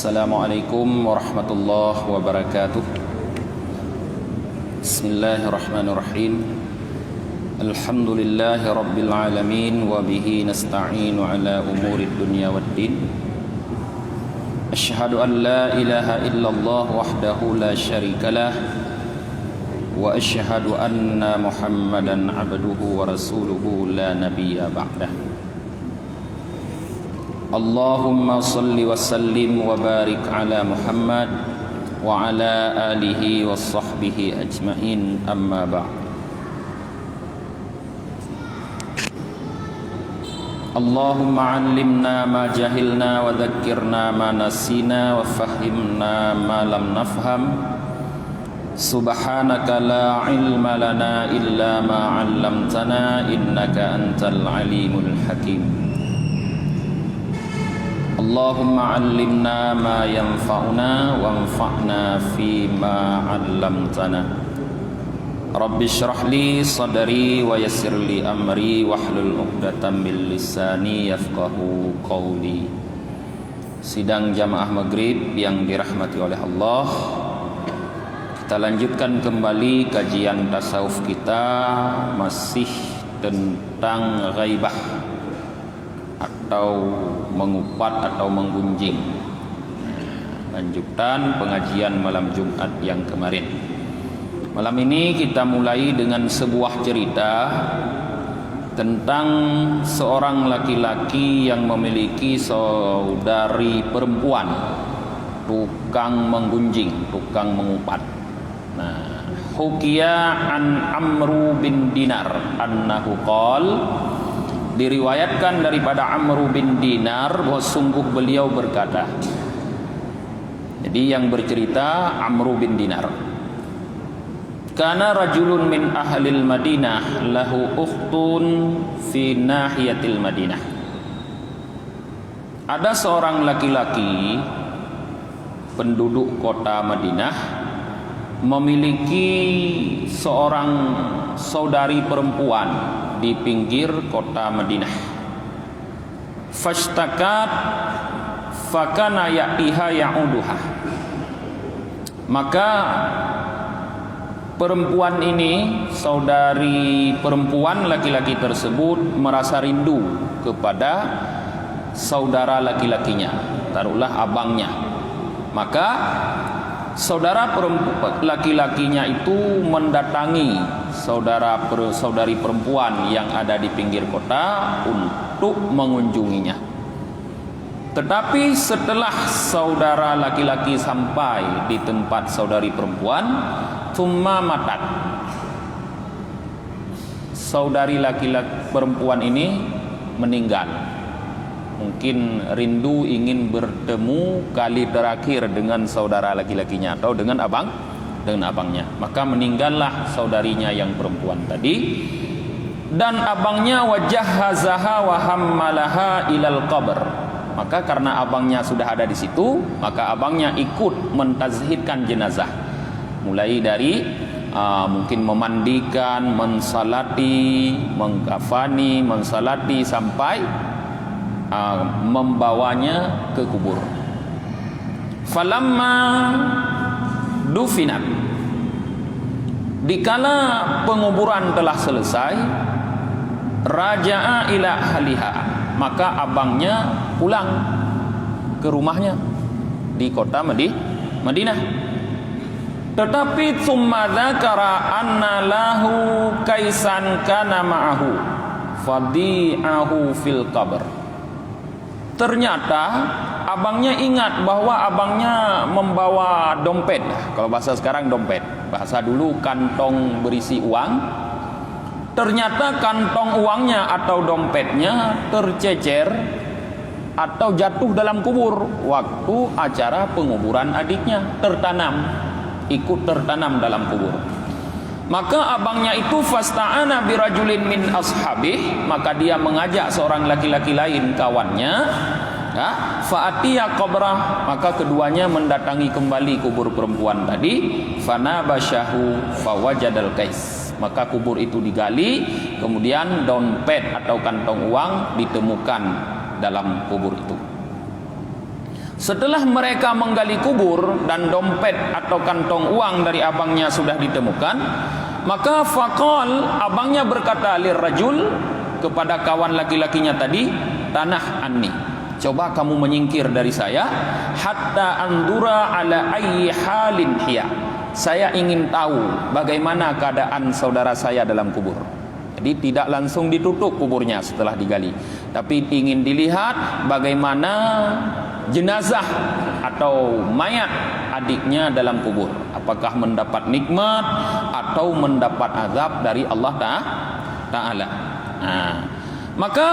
Assalamualaikum warahmatullahi wabarakatuh. Bismillahirrahmanirrahim. Alhamdulillahi rabbil alamin wa bihi nasta'inu ala umurid dunya waddin. Asyhadu an la ilaha illallah wahdahu la syarikalah wa asyhadu anna Muhammadan abduhu wa rasuluhu la nabiyya ba'dah. Allahumma salli wa sallim wa barik ala Muhammad wa ala alihi wa sahbihi ajma'in, amma ba'd. Allahumma 'allimna ma jahilna wa dhakkirna ma nasina wa fahhimna ma lam nafham. Subhanaka la ilma lana illa ma 'allamtana innaka antal alimul hakim. Allahumma 'allimna ma yanfa'una wanfa'na fima 'allamtana. Rabbi shrah li sadri wa yassir li amri wahlul 'uqdatam min lisani yafqahu qawli. Sidang jamaah maghrib yang dirahmati oleh Allah, kita lanjutkan kembali kajian tasawuf kita, masih tentang ghaibah atau mengupat atau menggunjing. Lanjutan pengajian malam Jumat yang kemarin. Malam ini kita mulai dengan sebuah cerita tentang seorang laki-laki yang memiliki saudari perempuan, tukang menggunjing, tukang mengupat. Nah, hukiya an Amru bin Dinar annahu qol, diriwayatkan daripada Amru bin Dinar bahwa sungguh beliau berkata. Jadi yang bercerita Amru bin Dinar. Kana rajulun min ahlil Madinah lahu ukhtun fi nahiyatil Madinah. Ada seorang laki-laki penduduk kota Madinah memiliki seorang saudari perempuan di pinggir kota Madinah. Fashtakat fakana ya'tiha ya'uduha. Maka perempuan ini, saudari perempuan laki-laki tersebut merasa rindu kepada saudara laki-lakinya, taruhlah abangnya. Maka saudara laki-lakinya itu mendatangi saudari perempuan yang ada di pinggir kota untuk mengunjunginya. Tetapi setelah saudara laki-laki sampai di tempat saudari perempuan, thumma matat, saudari laki-laki perempuan ini meninggal. Mungkin rindu ingin bertemu kali terakhir dengan saudara laki-lakinya atau dengan abangnya. Maka meninggallah saudarinya yang perempuan tadi, dan abangnya wajahhazaha wa hammalaha ilal qabr. Maka karena abangnya sudah ada di situ, maka abangnya ikut mentazhidkan jenazah, mulai dari mungkin memandikan, mensalati, mengkafani, mensalati sampai membawanya ke kubur. Falamma dufinat, dikala penguburan telah selesai, raja'a ila ahliha, maka abangnya pulang ke rumahnya di kota Madinah. Tetapi tsumma dzakara anna lahu kaisan kana ma'ahu fadi'ahu fil qabr. Ternyata abangnya ingat bahwa abangnya membawa dompet. Kalau bahasa sekarang dompet, bahasa dulu kantong berisi uang. Ternyata kantong uangnya atau dompetnya tercecer atau jatuh dalam kubur waktu acara penguburan adiknya, ikut tertanam dalam kubur. Maka abangnya itu fasta'ana birajulin min ashabih, maka dia mengajak seorang laki-laki lain kawannya, ya, fa'atiya qabrah, maka keduanya mendatangi kembali kubur perempuan tadi, fanabashahu fawajadal kais, maka kubur itu digali, kemudian dompet atau kantong uang ditemukan dalam kubur itu. Setelah mereka menggali kubur dan dompet atau kantong uang dari abangnya sudah ditemukan, maka faqal, abangnya berkata lirrajul, kepada kawan laki-lakinya tadi, tanah anni, coba kamu menyingkir dari saya, hatta andura ala ayyi halin hiya, saya ingin tahu bagaimana keadaan saudara saya dalam kubur. Jadi tidak langsung ditutup kuburnya setelah digali, tapi ingin dilihat bagaimana jenazah atau mayat adiknya dalam kubur, apakah mendapat nikmat atau mendapat azab dari Allah Ta'ala. Nah, maka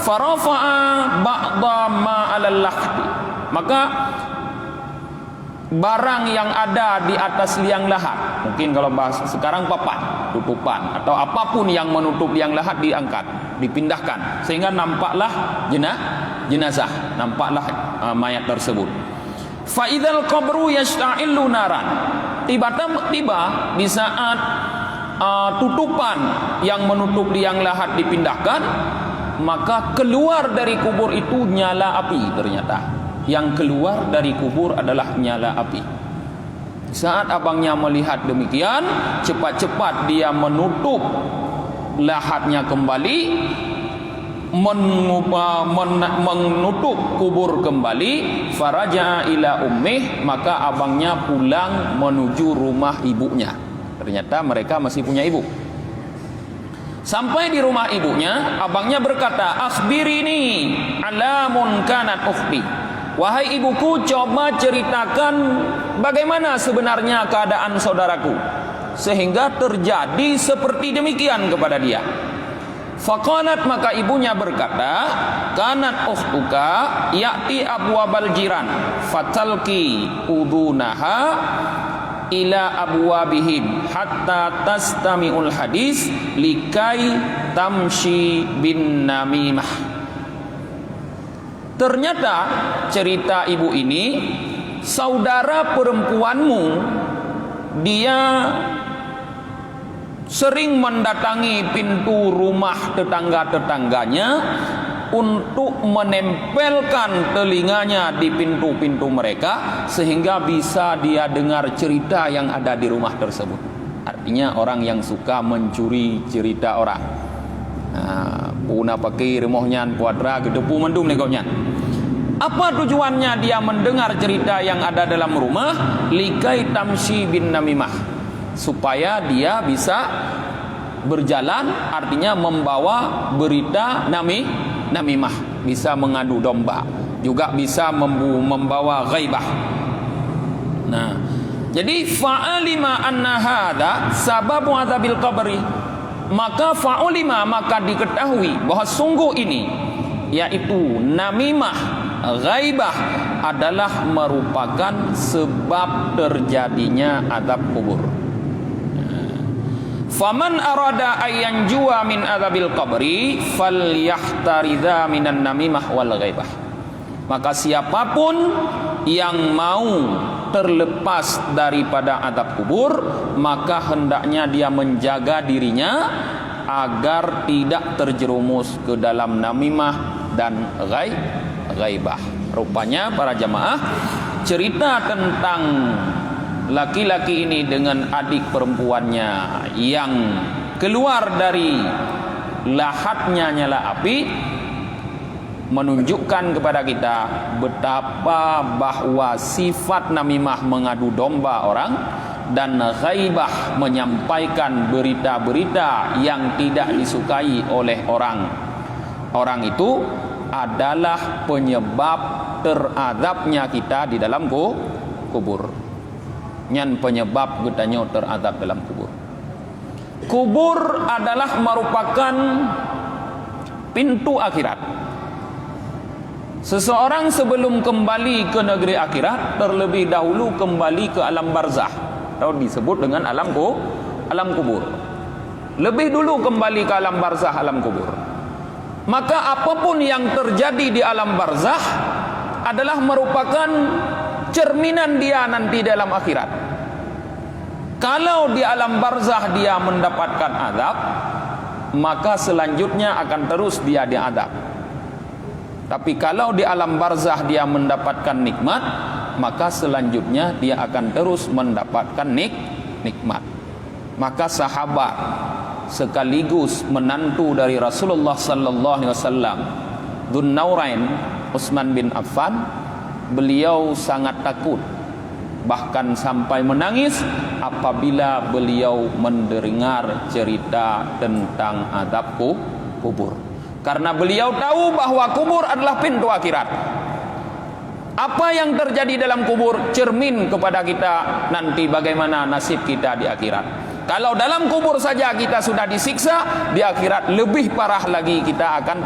farafa'a ba'da ma 'alal lahdi, maka barang yang ada di atas liang lahat, mungkin kalau bahasa sekarang papan, tutupan atau apapun yang menutup liang lahat diangkat, dipindahkan sehingga nampaklah jenazah, nampaklah mayat tersebut. Fa idzal qabru yashta'illu naran, tiba-tiba di saat tutupan yang menutup liang lahat dipindahkan, maka keluar dari kubur itu nyala api. Ternyata yang keluar dari kubur adalah nyala api. Saat abangnya melihat demikian, cepat-cepat dia menutup lahatnya kembali, menutup kubur kembali. Faraja ila ummih, maka abangnya pulang menuju rumah ibunya. Ternyata mereka masih punya ibu. Sampai di rumah ibunya, abangnya berkata, akhbirini alamun kanat ukhti, wahai ibuku, coba ceritakan bagaimana sebenarnya keadaan saudaraku sehingga terjadi seperti demikian kepada dia. Faqalat, maka ibunya berkata, kanat ukhtuka ya'ti abwabal jiran fatalki udunaha ila abwabihim hatta tastami'ul hadis likai tamshi bin namimah. Ternyata cerita ibu ini, saudara perempuanmu dia sering mendatangi pintu rumah tetangga-tetangganya untuk menempelkan telinganya di pintu-pintu mereka sehingga bisa dia dengar cerita yang ada di rumah tersebut. Artinya orang yang suka mencuri cerita orang. Puna pakai remohnya puadra gedepu mendum negoknya. Apa tujuannya dia mendengar cerita yang ada dalam rumah? Likai tamshi bin namimah, supaya dia bisa berjalan, artinya membawa berita namimah, bisa mengadu domba, juga bisa membawa ghaibah. Nah, jadi fa'alima anna hadza sababu adzabil qabri, maka fa'ulima, maka diketahui bahwa sungguh ini, yaitu namimah, ghaibah, adalah merupakan sebab terjadinya azab kubur. Faman arada ayyan jua min adzabil qabri falyahtaridza minan namimah wal ghaibah. Maka siapapun yang mau terlepas daripada azab kubur, maka hendaknya dia menjaga dirinya agar tidak terjerumus ke dalam namimah dan ghaibah. Rupanya para jamaah, cerita tentang laki-laki ini dengan adik perempuannya yang keluar dari lahatnya nyala api menunjukkan kepada kita betapa bahwa sifat namimah mengadu domba orang dan ghaibah menyampaikan berita-berita yang tidak disukai oleh orang itu adalah penyebab terazabnya kita di dalam kubur. Nyan penyebab getanyo terazab dalam kubur. Kubur adalah merupakan pintu akhirat. Seseorang sebelum kembali ke negeri akhirat, terlebih dahulu kembali ke alam barzah, atau disebut dengan alam kubur. Lebih dulu kembali ke alam barzah, alam kubur. Maka apapun yang terjadi di alam barzah adalah merupakan cerminan dia nanti dalam akhirat. Kalau di alam barzah dia mendapatkan azab, maka selanjutnya akan terus dia diazab. Tapi kalau di alam barzah dia mendapatkan nikmat, maka selanjutnya dia akan terus mendapatkan nikmat. Maka sahabat sekaligus menantu dari Rasulullah sallallahu alaihi wasallam, Dzunnaurain, Utsman bin Affan, beliau sangat takut, bahkan sampai menangis apabila beliau mendengar cerita tentang azab kubur. Karena beliau tahu bahwa kubur adalah pintu akhirat. Apa yang terjadi dalam kubur cermin kepada kita nanti bagaimana nasib kita di akhirat. Kalau dalam kubur saja kita sudah disiksa, di akhirat lebih parah lagi kita akan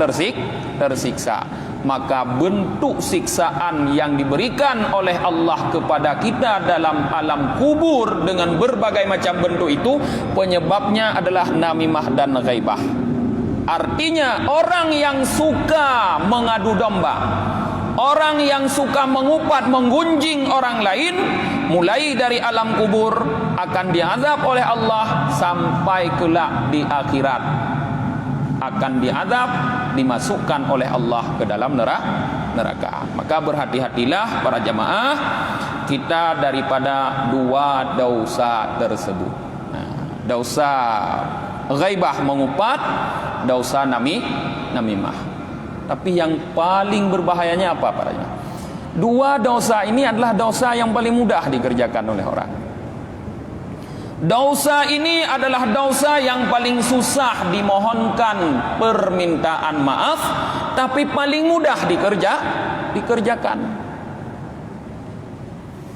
tersiksa. Maka bentuk siksaan yang diberikan oleh Allah kepada kita dalam alam kubur dengan berbagai macam bentuk itu, penyebabnya adalah namimah dan ghaibah. Artinya orang yang suka mengadu domba, orang yang suka mengupat, menggunjing orang lain, mulai dari alam kubur akan diazab oleh Allah sampai kelak di akhirat akan diazab, dimasukkan oleh Allah ke dalam neraka. Maka berhati-hatilah para jamaah kita daripada dua dosa tersebut. Dosa ghaibah, mengupat, dosa namimah. Tapi yang paling berbahayanya apa para jemaah? Dua dosa ini adalah dosa yang paling mudah dikerjakan oleh orang. Dosa ini adalah dosa yang paling susah dimohonkan permintaan maaf, tapi paling mudah dikerjakan.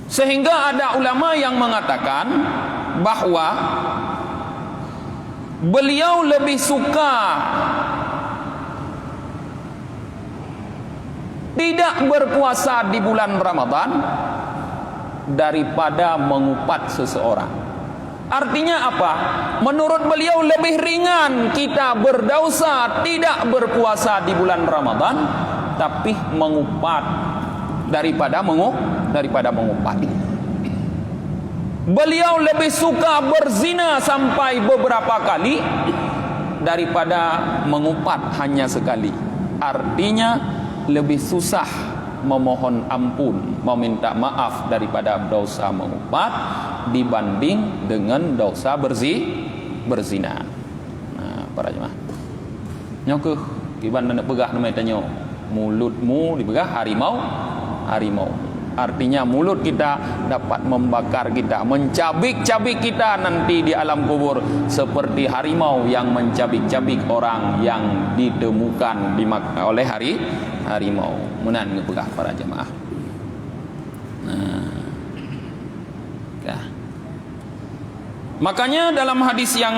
Sehingga ada ulama yang mengatakan bahwa beliau lebih suka tidak berpuasa di bulan Ramadan daripada mengupat seseorang. Artinya apa? Menurut beliau lebih ringan kita berdosa tidak berpuasa di bulan Ramadan tapi mengupat daripada mengupat. Beliau lebih suka berzina sampai beberapa kali daripada mengupat hanya sekali. Artinya lebih susah memohon ampun, meminta maaf daripada dosa mengupat dibanding dengan dosa berzina. Nah, para jemaah. Nyokeh, gimana nak pegah namanya tanya? Mulutmu dipegah harimau. Artinya mulut kita dapat membakar kita, mencabik-cabik kita nanti di alam kubur seperti harimau yang mencabik-cabik orang yang ditemukan oleh harimau. Menan ngepegah para jemaah. Nah. Ya. Makanya dalam hadis yang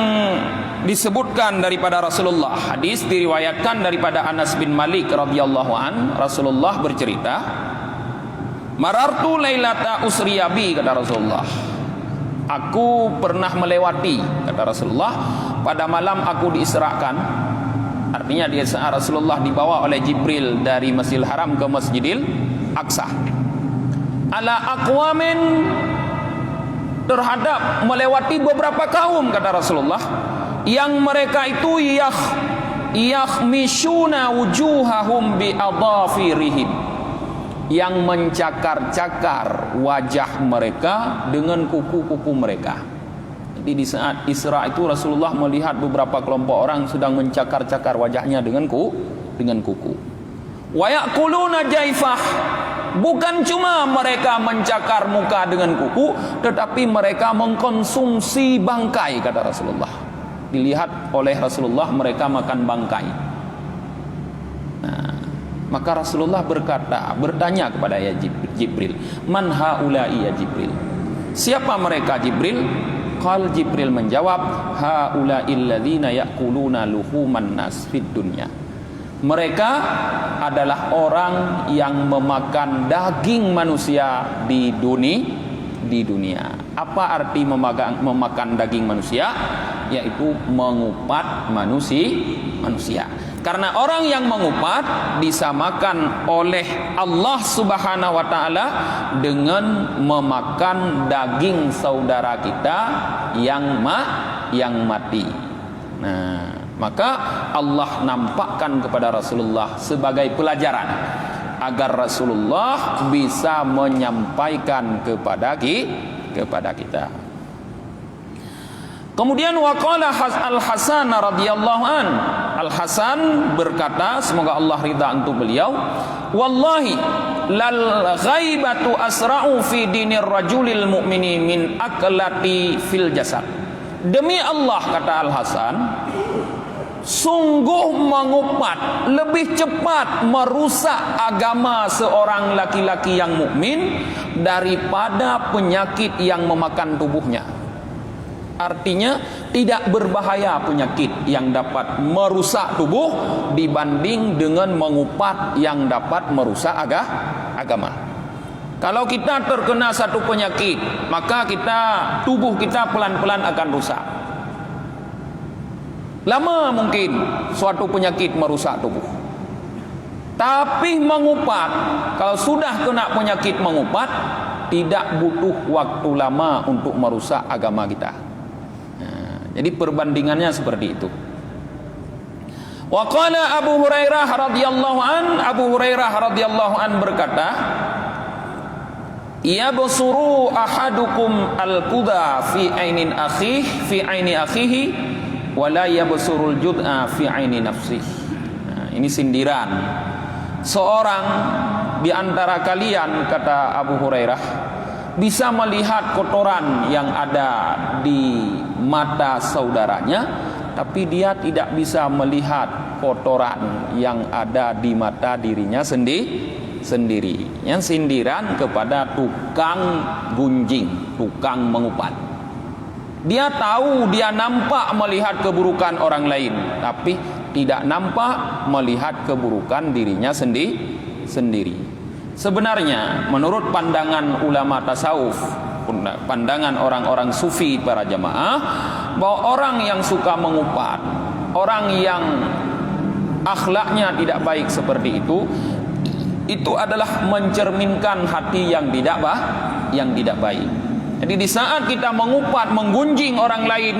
disebutkan daripada Rasulullah, hadis diriwayatkan daripada Anas bin Malik radhiyallahu an, Rasulullah bercerita, marartu lailata usriyabi, kata Rasulullah, aku pernah melewati, kata Rasulullah, pada malam aku diisrakan. Artinya dia saat Rasulullah dibawa oleh Jibril dari Masjidil Haram ke Masjidil Aqsa. Ala aqwamin, terhadap melewati beberapa kaum, kata Rasulullah, yang mereka itu yakhmishuna wujuhahum bi adhafirihim, yang mencakar-cakar wajah mereka dengan kuku-kuku mereka. Jadi di saat Isra itu Rasulullah melihat beberapa kelompok orang sedang mencakar-cakar wajahnya dengan kuku. Wa yaquluna jaifah, bukan cuma mereka mencakar muka dengan kuku, tetapi mereka mengkonsumsi bangkai, kata Rasulullah. Dilihat oleh Rasulullah mereka makan bangkai. Nah, maka Rasulullah bertanya kepada ya Jibril, man haula'i ya Jibril? Siapa mereka Jibril? Qal, Jibril menjawab, haula'il ladzina ya'kuluna luhuman nas fid dunya. Mereka adalah orang yang memakan daging manusia di dunia. Apa arti memakan daging manusia? Yaitu mengupat manusia. Karena orang yang mengupat disamakan oleh Allah Subhanahu wa taala dengan memakan daging saudara kita yang mati. Nah, maka Allah nampakkan kepada Rasulullah sebagai pelajaran agar Rasulullah bisa menyampaikan kepada kita. Kemudian waqala Al-Hasan radhiyallahu an. Al-Hasan berkata, semoga Allah ridha untuk beliau, wallahi lal ghaibatu asra'u fi dinir rajulil mu'mini min aklati fil jasad. Demi Allah, kata Al-Hasan, sungguh mengupat, lebih cepat merusak agama seorang laki-laki yang mukmin daripada penyakit yang memakan tubuhnya. Artinya tidak berbahaya penyakit yang dapat merusak tubuh dibanding dengan mengupat yang dapat merusak agama. Kalau kita terkena satu penyakit, maka tubuh kita pelan-pelan akan rusak. Lama mungkin suatu penyakit merusak tubuh. Tapi mengupat, kalau sudah kena penyakit mengupat, tidak butuh waktu lama untuk merusak agama kita. Jadi perbandingannya seperti itu. Wa qala Abu Hurairah radhiyallahu an, Abu Hurairah radhiyallahu an berkata, yabsuru ahadukum al-quda fi aini akhihi wa la yabsurul jud'a fi aini nafsihi. Nah, ini sindiran. Seorang di antara kalian, kata Abu Hurairah, bisa melihat kotoran yang ada di mata saudaranya, tapi dia tidak bisa melihat kotoran yang ada di mata dirinya sendiri. Yang sindiran kepada tukang gunjing, tukang mengupat. Dia tahu, dia nampak melihat keburukan orang lain, tapi tidak nampak melihat keburukan dirinya sendiri. Sebenarnya menurut pandangan ulama tasawuf, pandangan orang-orang sufi para jamaah, bahwa orang yang suka mengupat, orang yang akhlaknya tidak baik seperti itu adalah mencerminkan hati yang tidak baik. Jadi di saat kita mengupat, menggunjing orang lain,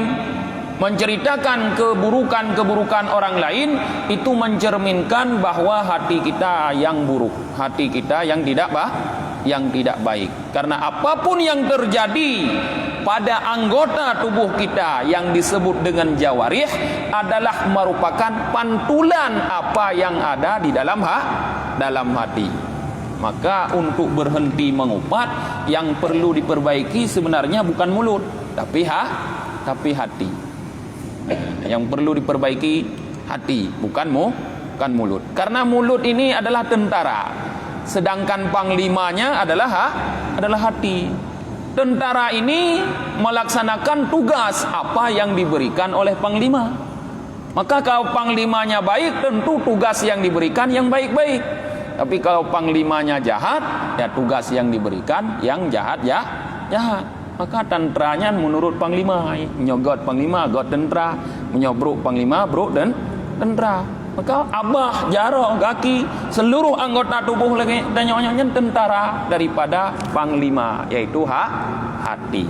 menceritakan keburukan orang lain, itu mencerminkan bahwa hati kita yang buruk, hati kita yang tidak baik. Karena apapun yang terjadi pada anggota tubuh kita yang disebut dengan jawarih adalah merupakan pantulan apa yang ada di dalam hati. Maka untuk berhenti mengupat, yang perlu diperbaiki sebenarnya bukan mulut, tapi hati. Yang perlu diperbaiki hati, bukan mulut. Karena mulut ini adalah tentara, sedangkan panglimanya adalah hati. Tentara ini melaksanakan tugas apa yang diberikan oleh panglima. Maka kalau panglimanya baik, tentu tugas yang diberikan yang baik-baik. Tapi kalau panglimanya jahat, ya tugas yang diberikan yang jahat. Maka tenteranya menurut panglima, menyogot panglima, got tentera, menyobruk panglima, bruk dan tentera. Maka abah, jarok, kaki, seluruh anggota tubuh lagi dan nyonya tentara daripada panglima, yaitu hati.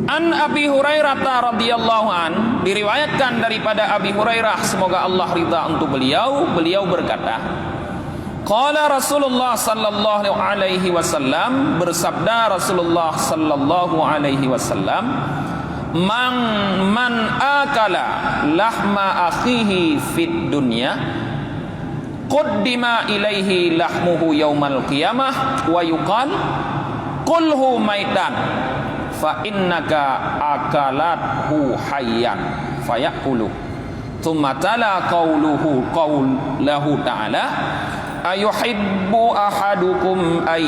An Abi Hurairah radhiyallahu an, diriwayatkan daripada Abi Hurairah, semoga Allah ridha untuk beliau berkata, qala Rasulullah sallallahu alaihi wasallam, bersabda Rasulullah sallallahu alaihi wasallam, man akala lahma akhihi fid dunya qaddima ilaihi lahmuhu yaumal qiyamah wa yuqal qulhu maitan fa innaka akalathu hayyan fayaqulu thumma tala qawluhu ta'ala ayuhibbu ahadukum ay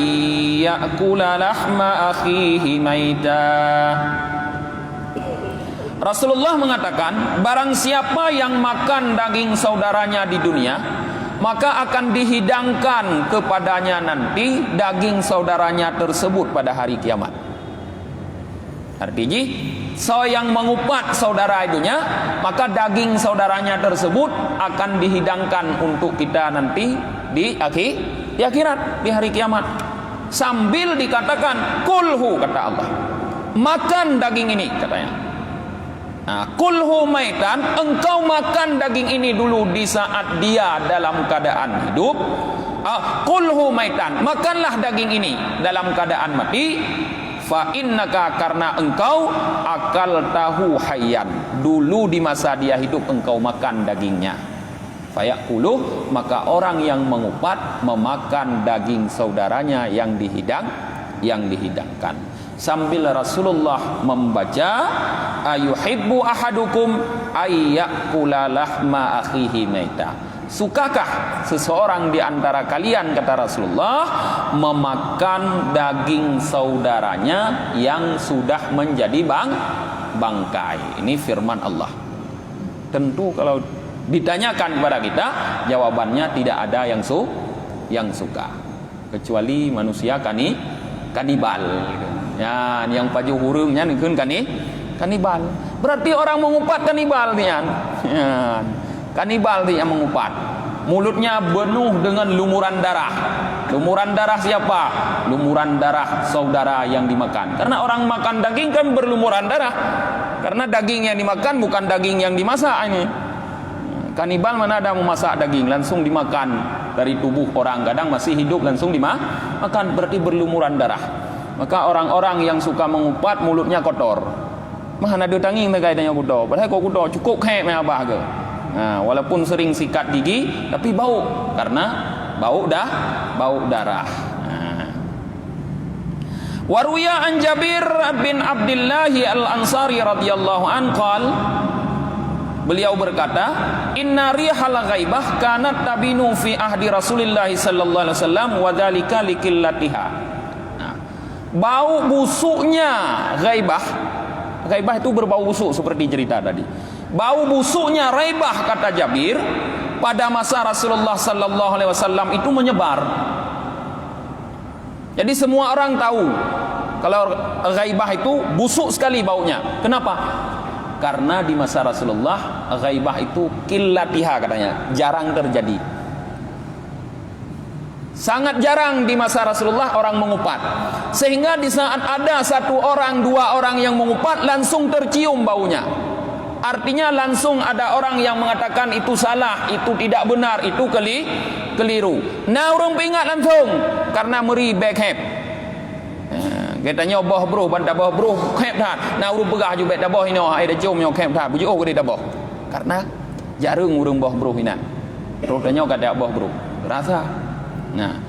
ya'kula lahma akhihi maita. Rasulullah mengatakan, barang siapa yang makan daging saudaranya di dunia, maka akan dihidangkan kepadanya nanti daging saudaranya tersebut pada hari kiamat. Artinya, yang mengupat saudara idunya, maka daging saudaranya tersebut akan dihidangkan untuk kita nanti di akhirat, di hari kiamat. sambil dikatakan kulhu, kata Allah, makan daging ini, katanya. Nah, kulhu maitan, engkau makan daging ini dulu di saat dia dalam keadaan hidup. Kulhu maitan, makanlah daging ini dalam keadaan mati. Fa innaka, karena engkau akal tahu hayyan, dulu di masa dia hidup engkau makan dagingnya. Fayaqulu, maka orang yang mengupat memakan daging saudaranya yang dihidangkan. Sambil Rasulullah membaca, ayuhibbu ahadukum ayyakula lahma akhihi maita. Sukakah seseorang di antara kalian, kata Rasulullah, memakan daging saudaranya yang sudah menjadi bangkai? Ini firman Allah. Tentu kalau ditanyakan kepada kita, jawabannya tidak ada yang suka, kecuali manusia kanibal. Ya, yang paju hurungnya nikun kanibal. Berarti orang mengupat kanibal dia. Ya, kanibal dia mengupat. Mulutnya penuh dengan lumuran darah. Lumuran darah siapa? Lumuran darah saudara yang dimakan. Karena orang makan daging kan berlumuran darah. Karena daging yang dimakan bukan daging yang dimasak ini. Kanibal mana ada memasak daging, langsung dimakan dari tubuh orang. Kadang masih hidup langsung dimakan, berarti berlumuran darah. Maka orang-orang yang suka mengupat mulutnya kotor. Mana ada tanging mereka tanya kotor. Padahal kau kotor cukup kayak apa ke? Nah, walaupun sering sikat gigi, tapi bau karena bau darah. Waruya an Jabir bin Abdullah al-Ansari radhiyallahu an qal, beliau berkata, inna rihal ghaibah kanat tabinu fi ahdi Rasulillah sallallahu alaihi wasallam wa dzalika likillatiha. Bau busuknya ghaibah itu berbau busuk seperti cerita tadi. Bau busuknya ghaibah, kata Jabir, pada masa Rasulullah sallallahu alaihi wasallam itu menyebar. Jadi semua orang tahu kalau ghaibah itu busuk sekali baunya. Kenapa? Karena di masa Rasulullah ghaibah itu qillatiha, katanya jarang terjadi. Sangat jarang di masa Rasulullah orang mengupat. Sehingga di saat ada satu orang, dua orang yang mengupat, langsung tercium baunya. Artinya langsung ada orang yang mengatakan itu salah, itu tidak benar, itu keliru. Nah, orang peringat langsung karena meri backhab. Katanya boh bro, banda boh bro, khep dah. Nah, orang pegah juga dah boh ini, ai dah cium yo khep dah. Bujuk oh dia dah boh. Karena jarang orang boh bro ini. Rupanya kata boh bro. Rasa. Nah,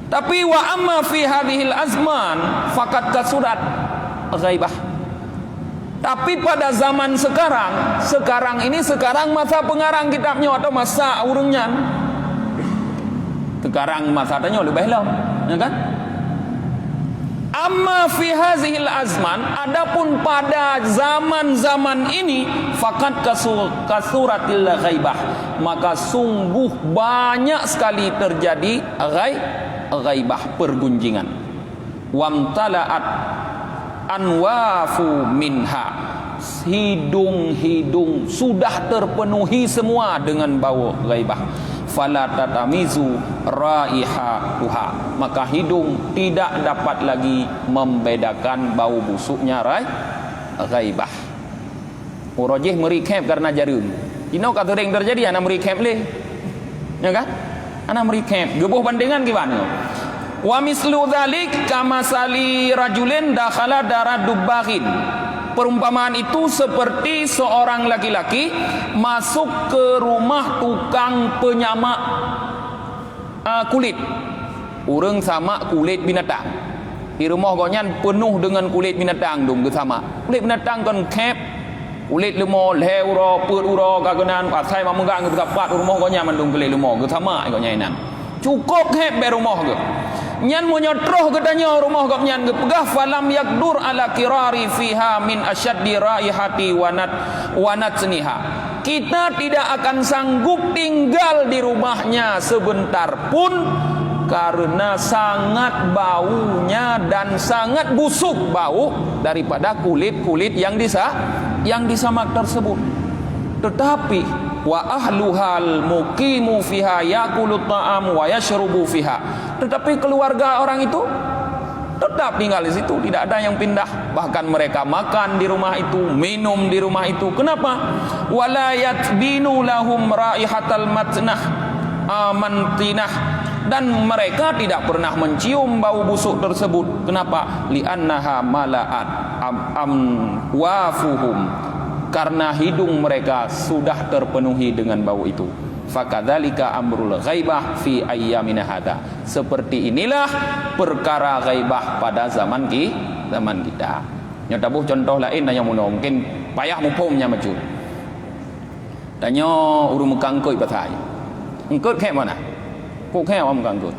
tapi wa amma fi hadhil azman faqad kasurat ghaibah. Tapi pada zaman sekarang ini masa pengarang kitabnya atau masa urungnya. Sekarang masa tanya lebih lah, ya kan? Amma fi hadhil azman, adapun pada zaman ini faqad kasuratil ghaibah, maka sungguh banyak sekali terjadi ghaibah, pergunjingan. Wamtala'at anwafu minha, hidung-hidung sudah terpenuhi semua dengan bau ghaibah. Fala tatamizu raihatuha, maka hidung tidak dapat lagi membedakan bau busuknya ghaibah. Urajih merikap karena jarum. Ino kata ring terjadi anak merikap leh. Ya kan? Anak merikap. Gebuh bandingan gimana? Wa mislu dzalik kamasali rajulin dakhala dara dubbaghin. Perumpamaan itu seperti seorang laki-laki masuk ke rumah tukang penyamak kulit. Urang sama kulit binatang. Di rumah gonyan penuh dengan kulit binatang dong ke sama. Kulit binatang kan kep, kulit lemah, leher ura, perut ura, kaganan, asai mamegang ke tempat rumah gonyan mandung kulit lemah ke sama gonyan. Cukup kep ber rumah ke. Nyan menyotroh katanya rumah kau nyan gepegah falam yakdur ala kirari fiha min asyaddi raihati wanat seniha. Kita tidak akan sanggup tinggal di rumahnya sebentar pun karena sangat baunya dan sangat busuk bau daripada kulit-kulit yang disamak tersebut. Tetapi wa ahluhal muqimu fiha yakulut ta'am wa yashrubu fiha. Tetapi keluarga orang itu tetap tinggal di situ, tidak ada yang pindah. Bahkan mereka makan di rumah itu, minum di rumah itu. Kenapa? Wala yatbinu lahum raihatal matnah mantinah, dan mereka tidak pernah mencium bau busuk tersebut. Kenapa? Li'annaha mala'at amwafuhum, karena hidung mereka sudah terpenuhi dengan bau itu. Fakadzalika amrul ghaibah fi ayyamina hada. Seperti inilah perkara ghaibah pada zaman kita. Yang tabuh contoh lain yang mungkin payah mumpumnya macam. Tanya urung mekangkoi patai. Engkut ke mana? Kok ke orang mekangkoi.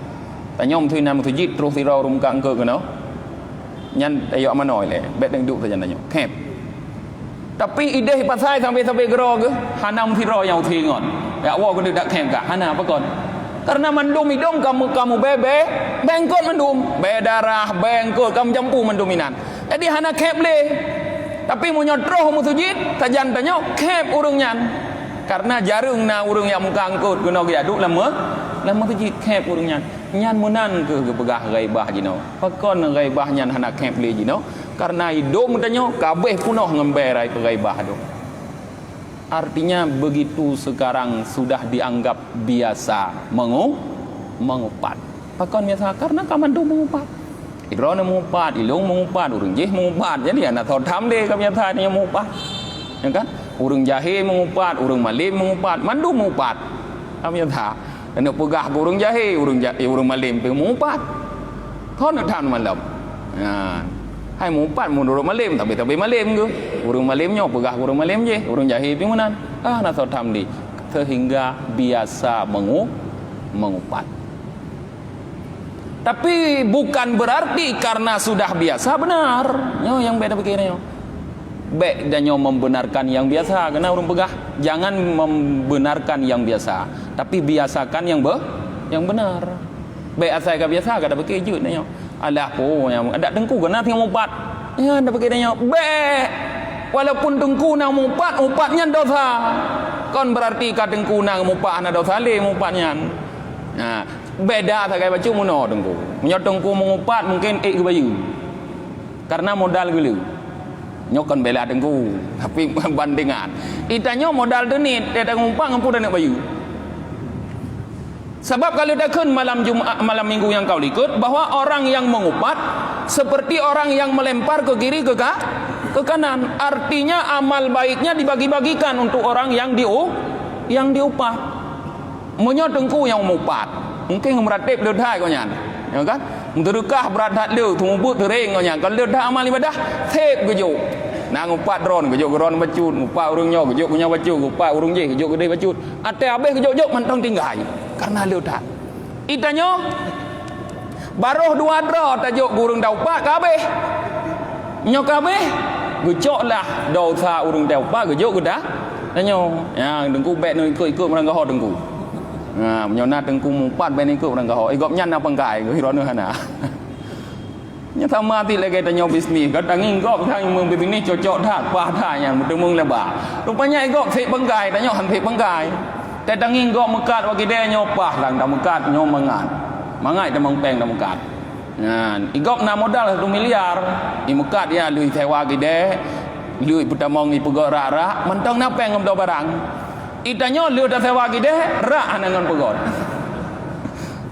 Tanya om thui nam thui jit terus tiro urung mekangkoi ke no. Nyan ayo manoi le, bet deng duk saja tanya. Kep. Tapi ide pasai sampai gero ke, hanam tiro yang thui ngon. Ya wa ko dak khem ka hana apa kon. Karena mendum hidung kamu bebe, bengkot mendum, darah bengkot kamu jampu mendominan. Jadi hana kep le. Tapi mu nyotroh mu tujit, tajan tanyo kep urung nyan. Karena jarung na urung yang muka angkut guna ge aduk lama tujit kep urung nyan. Nyan munan ke pegah ghaibah jino. Pakon ghaibah nyan hana kep le jino. Karena hidung tanyo kabeh punoh ngemberai ghaibah tu. Artinya begitu sekarang sudah dianggap biasa mengupat. Pakon biasa karena kamandu mengupat. Idrona mengupat, ilung mengupat, urung jeh mengupat. Jadi anak thot tham de kebiasaannya mengupat. Ya kan? Urung jahe mengupat, urung malim mengupat, mandu mengupat. Kebiasa. Dan pegah urung jahe, urung malim pe mengupat. Thot nak tham malam. Nah, hai mengupat mundur malim tapi malim ke. Urung malimnya pegah urung malim je, urung jahe pi munan. Nak thot tham di sehingga biasa mengupat. Tapi bukan berarti karena sudah biasa benar. Yang beda pikirnya. Baik dan membenarkan yang biasa. Karena orang pegah jangan membenarkan yang biasa, tapi biasakan yang benar. Baik asal biasa kada pikir je nyo. Alah po yang ada tengku kena tengok umpat. Ya ada pikirnya. Baik walaupun tengku nang umpat, umpatnya dosa. Kon berarti ka tengku nang umpat ana dosa le umpatnya. Nah, beda tak kayak baca muno tengku. Menyotongku mengumpat mungkin ke bayu. Karena modal gelu. Nyokon bela tengku. Tapi bandingan. Itanya modal denit, dia ngumpat ngampu dan nak bayu. Sebab kalau dah kun malam Jumaat, malam Minggu yang kau ikut, bahwa orang yang mengumpat seperti orang yang melempar ke kiri ke kanan. Artinya amal baiknya dibagi-bagikan untuk orang yang diupah. Menyotongku yang mengumpat. Mungkin meratip ledai kau nyan, ya kan? Terukah berat lu, tumbuh tering kau nyan. Kalau ledai amal ibadah, tep kejuk. Nang upat dron, kejuk dron bacut, upat urungnya, kejuk punya bacut, upat urung je, kejuk gede bacut. Ate habis kejuk mantong tinggal. Karena ledai. Itanya baruh dua dro tajuk urung dah upat kabeh. Nyok kabeh, gejoklah dosa urung dah upat, kejuk gedah. Tanya, yang dengku bet nu ikut merangkah ho dengku. Nah, menyona tengku mumpat ben ikut orang kau. Igop nyan apa engkai ke hirono hana. Nya sama ti lagi tanya bisnis, kadang igop tang mung bini cocok dak pah dak yang mung leba. Rupanya igop sik bengkai tanya han sik bengkai.แต่tang igop mekat wa kide nyopah lang dak mekat nyo mangan. Mangai dak mengpeng dak mekat. Nah, igop na modal 1 miliar. I mekat ya lui sewa kide. Lui putamong i pegok rak-rak, mentong na peng ngom barang. Itanya lu dah sewa gede rak anangan pegon.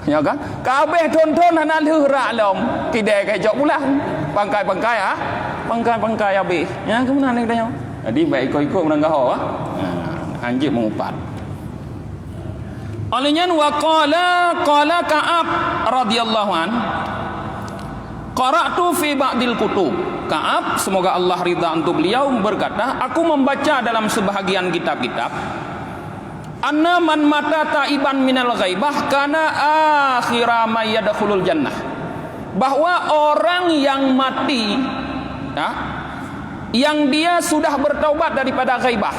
Ya kan? Kabeh ton-ton anak lu rak lom. Kide kai jok pulang. Pangkai-pangkai ah. Pangkai-pangkai habis. Ya kemana ni tanya? Jadi baik ikut-ikut menangga ho ah. Anjib mengupat. Olehnya qala Ka'ab radhiyallahu an qara'tu fi ba'dil kutub. Ka'ab semoga Allah ridha untuk beliau berkata, aku membaca dalam sebahagian kitab-kitab anna man mata taiban minal ghaibah kana akhira may yadkhulul jannah, bahwa orang yang mati ya, yang dia sudah bertaubat daripada ghaibah,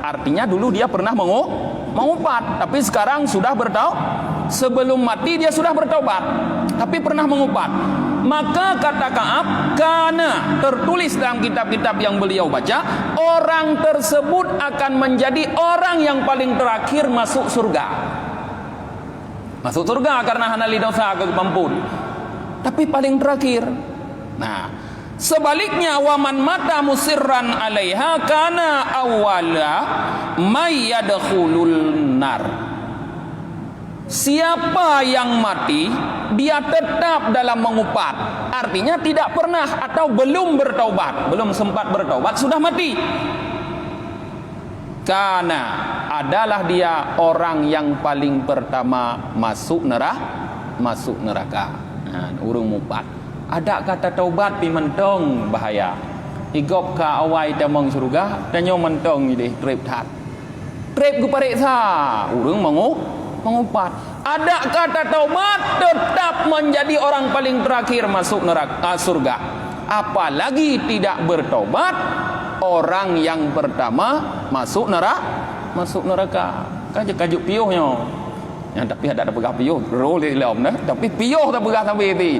artinya dulu dia pernah mengupat tapi sekarang sudah bertaubat. Sebelum mati dia sudah bertaubat tapi pernah mengupat, maka kata Ka'ab, karena tertulis dalam kitab-kitab yang beliau baca, orang tersebut akan menjadi orang yang paling terakhir masuk surga. Masuk surga karena hanali dosa ke pampun. tapi paling terakhir. Nah, sebaliknya waman mata musirran 'alaiha kana awwala may yadkhulul nar. Siapa yang mati, dia tetap dalam mengupat. Artinya tidak pernah atau belum bertaubat, belum sempat bertaubat, sudah mati. Karena adalah dia orang yang paling pertama masuk neraka. Nah, urung mupat. Ada kata taubat pi mentong bahaya. Igop ka awai tamong surga, danyo mentong ini trip tat. Trip ku pariksa, urung mengupat. Ada kata taubat tetap menjadi orang paling terakhir masuk neraka surga. Apalagi tidak bertaubat, orang yang pertama masuk neraka. Kajuk piuhnya. Yang tapi ada pegah piuh, roleh lom dah. Tapi piuh tak pegah sampai pi.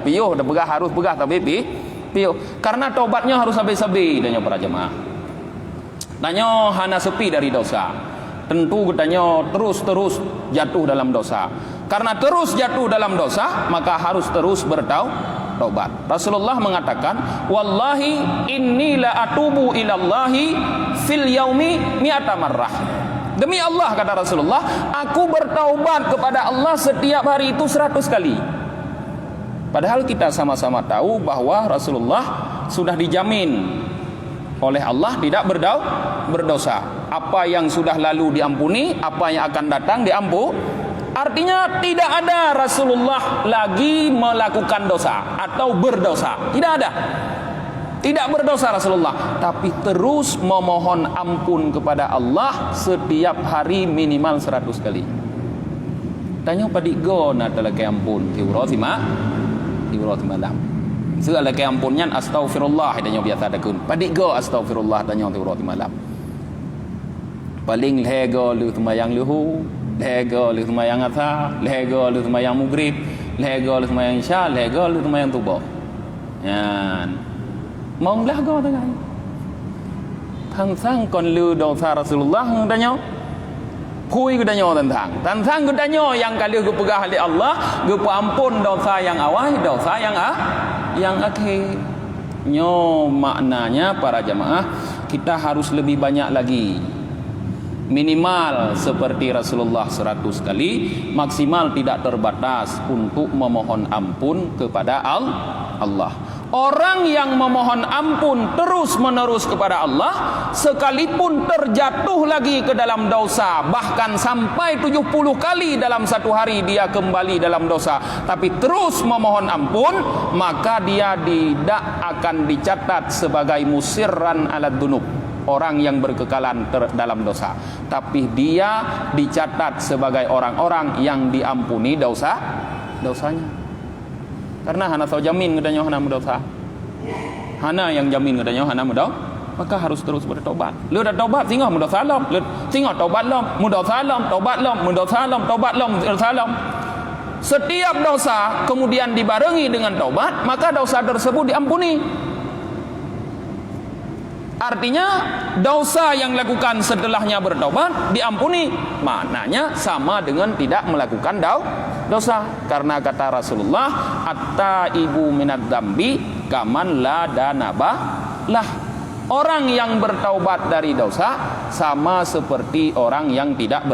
Piuh tak pegah harus pegah sampai piuh. Karena taubatnya harus habis-habis danyo para jemaah. Danyo hana sepi dari dosa. Tentu katanya terus jatuh dalam dosa. Karena terus jatuh dalam dosa, maka harus terus bertaubat. Rasulullah mengatakan, wallahi inni la atubu ilallahi fil yaumi mi'ata marrah. Demi Allah, kata Rasulullah, aku bertaubat kepada Allah setiap hari itu 100 kali. Padahal kita sama-sama tahu bahwa Rasulullah sudah dijamin oleh Allah tidak berdosa. Apa yang sudah lalu diampuni, apa yang akan datang Artinya tidak ada Rasulullah lagi melakukan dosa atau berdosa. Tidak ada. Tidak berdosa Rasulullah, tapi terus memohon ampun kepada Allah setiap hari minimal 100 kali. Tanya padik go na talaga ampun tiurotima lam. Segala keampunnya astaghfirullah tanya biasa dakun. Padik go astaghfirullah tanya tiurotima lam. Paling lego lu semayang luhu, lego lu semayang asar, lego lu semayang maghrib, lego lu semayang isya, lego lu semayang subuh. Yan. Mau belago dengan. Tantang kon lu dosa Rasulullah ngadanya. Pui gadanya tantang gadanya yang kali gue pegah oleh Allah, gue ampun dosa yang awal, dosa yang akhir. Nyo maknanya para jemaah, kita harus lebih banyak lagi. Minimal seperti Rasulullah 100 kali, maksimal tidak terbatas untuk memohon ampun kepada Allah. Orang yang memohon ampun terus-menerus kepada Allah, sekalipun terjatuh lagi ke dalam dosa, bahkan sampai 70 kali dalam satu hari dia kembali dalam dosa, tapi terus memohon ampun, maka dia tidak akan dicatat sebagai musirran ala dunub, orang yang berkekalan dalam dosa, tapi dia dicatat sebagai orang-orang yang diampuni dosanya. Karena hana tahu jamin katanya hana berdosa. Hana yang jamin katanya hana berdosa, maka harus terus bertobat. Lu dah tobat tinggal berdosa lam, lu tinggal tobat lam, berdosa lam, tobat lam, berdosa lam, tobat lam, berdosa lam. Setiap dosa kemudian dibarengi dengan tobat, maka dosa tersebut diampuni. Artinya dosa yang lakukan setelahnya bertobat diampuni. Maknanya sama dengan tidak melakukan dosa. Karena kata Rasulullah, at-taibu minadz dzambi kaman la danaba lah. Orang yang bertaubat dari dosa sama seperti orang yang tidak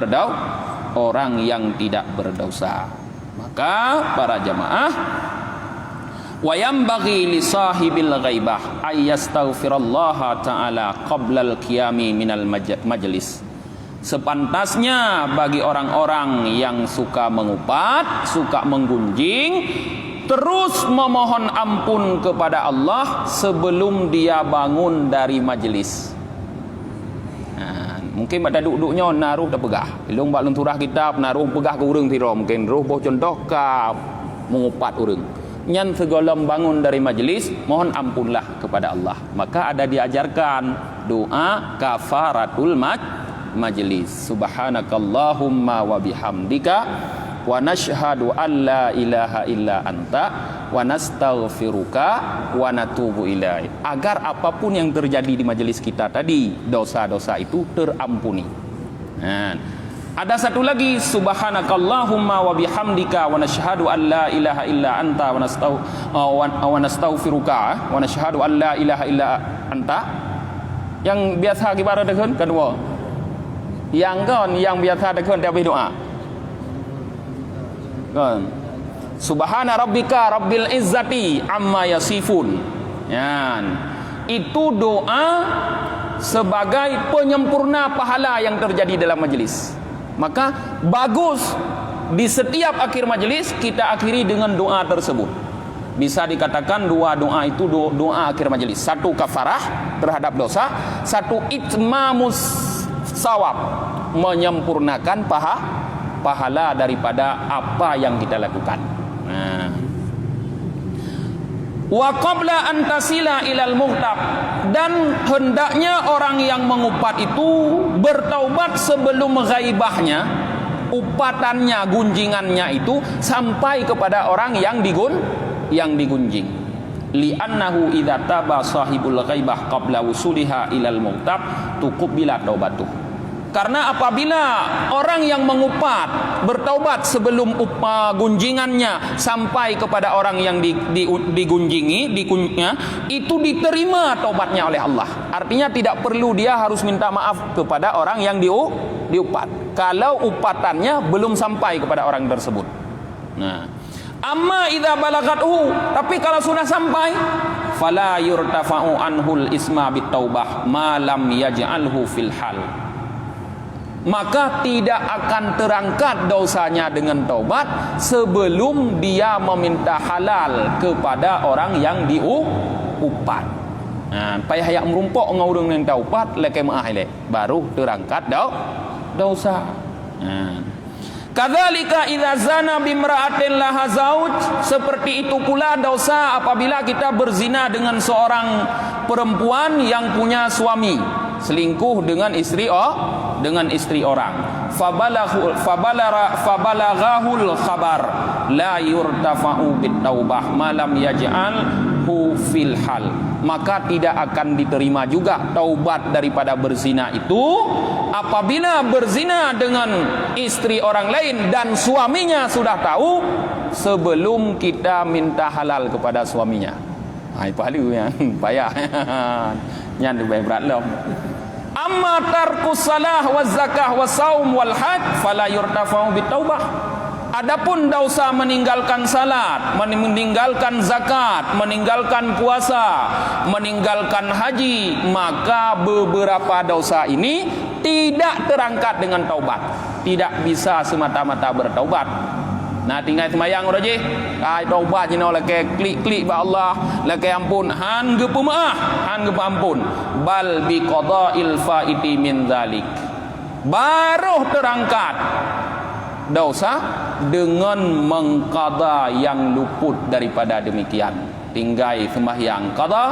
berdosa. Maka para jemaah, wa yanbaghi li sahibil ghaibah ay yastaghfirallaha ta'ala qabla al-qiyami minal majlis. Sepantasnya bagi orang-orang yang suka mengupat, suka menggunjing, terus memohon ampun kepada Allah sebelum dia bangun dari majlis. Mungkin pada duduknya naruh dah pegah. Ilung bak lenturah kitab naruh pegah ke urang tiro, mungkin roh boh contoh ka mengupat urang. Nyan segolom bangun dari majlis, mohon ampunlah kepada Allah. Maka ada diajarkan doa kafaratul majlis. Subhanakallahumma wa bihamdika wa nashhadu an la ilaha illa anta wa nastaghfiruka wa natubu ilaik. Agar apapun yang terjadi di majelis kita tadi, dosa-dosa itu terampuni. Nah, Ada satu lagi, subhanakallahumma wa bihamdika wa nashhadu an la ilaha illa anta wa nastaghfiruka wa nashhadu an la ilaha illa anta. Yang biasa kita dengar kedua. Yang biasa dengar dia berdoa. Kan. Subhana rabbika rabbil izzati amma yasifun. Itu doa sebagai penyempurna pahala yang terjadi dalam majlis. Maka bagus di setiap akhir majlis kita akhiri dengan doa tersebut. Bisa dikatakan dua doa itu doa akhir majlis. Satu kafarah terhadap dosa, satu itmamus sawab, menyempurnakan pahala daripada apa yang kita lakukan. Wa qabla an tasila ilal mughtab, dan hendaknya orang yang mengupat itu bertaubat sebelum ghaibahnya, upatannya, gunjingannya itu sampai kepada orang yang digunjing. Li'annahu idza taba sahibul ghaibah qabla wusuliha ilal mughtab tuqbila taubatuh. Karena apabila orang yang mengupat bertaubat sebelum gunjingannya sampai kepada orang yang digunjingi, itu diterima taubatnya oleh Allah. Artinya tidak perlu dia harus minta maaf kepada orang yang diupat kalau upatannya belum sampai kepada orang tersebut. Nah, amma idza balagathu, tapi kalau sudah sampai, fala yurtafa'u anhul isma bitaubah ma lam yaj'alhu fil hal. Maka tidak akan terangkat dosanya dengan taubat sebelum dia meminta halal kepada orang yang diupat. Payah yang merumpok ngau dengan taubat leke maah baru terangkat dosa. Kadzalika idza zana bimra'atin laha zauj, seperti itu pula dosa apabila kita berzina dengan seorang perempuan yang punya suami, selingkuh dengan istri orang. Fabalaghahul khabar la yurtafa'u bitaubah malam yaj'alhu fil hal. Maka tidak akan diterima juga taubat daripada berzina itu apabila berzina dengan istri orang lain dan suaminya sudah tahu sebelum kita minta halal kepada suaminya. Paling yang payah. Yang lebih berat lah. Amma tarkus salah wa zakah wa saum wal hajj fala yurtafa'u bitaubah. Adapun dosa meninggalkan salat, meninggalkan zakat, meninggalkan puasa, meninggalkan haji, maka beberapa dosa ini tidak terangkat dengan taubat. Tidak bisa semata-mata bertaubat. Nah, tinggal semayang roje. Taubat jino leke klik ba Allah, leke ampun, han ge pemaah, han ge ampun. Bal bi qada'il faiti min zalik. Baru terangkat dosa dengan mengqada yang luput daripada demikian. Tinggai sembahyang qada,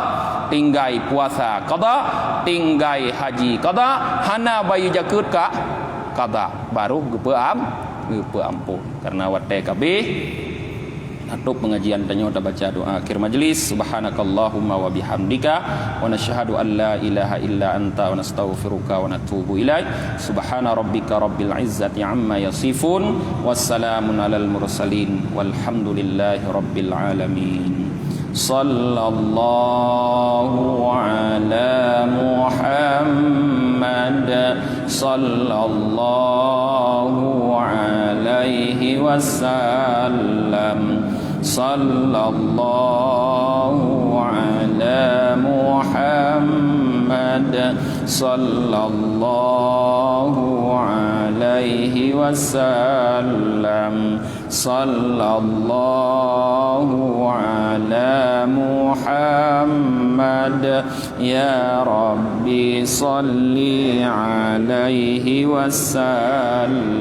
tinggai puasa qada, tinggai haji qada, hana bayu jakut ka qada, baru gepe ampun. Karena watai kabeh tutup pengajian tanya udah baca doa akhir majlis. Subhanakallahumma wa bihamdika wa nashhadu an la ilaha illa anta wa nastaghfiruka wa natubu ilaik. Subhana rabbika rabbil izzati amma yasifun wassalamun alal mursalin walhamdulillahi rabbil alamin. Sallallahu ala Muhammad sallallahu alaihi wasallam. Sallallahu ala Muhammad sallallahu alaihi wasallam. Sallallahu ala Muhammad ya Rabbi salli alaihi wasallim.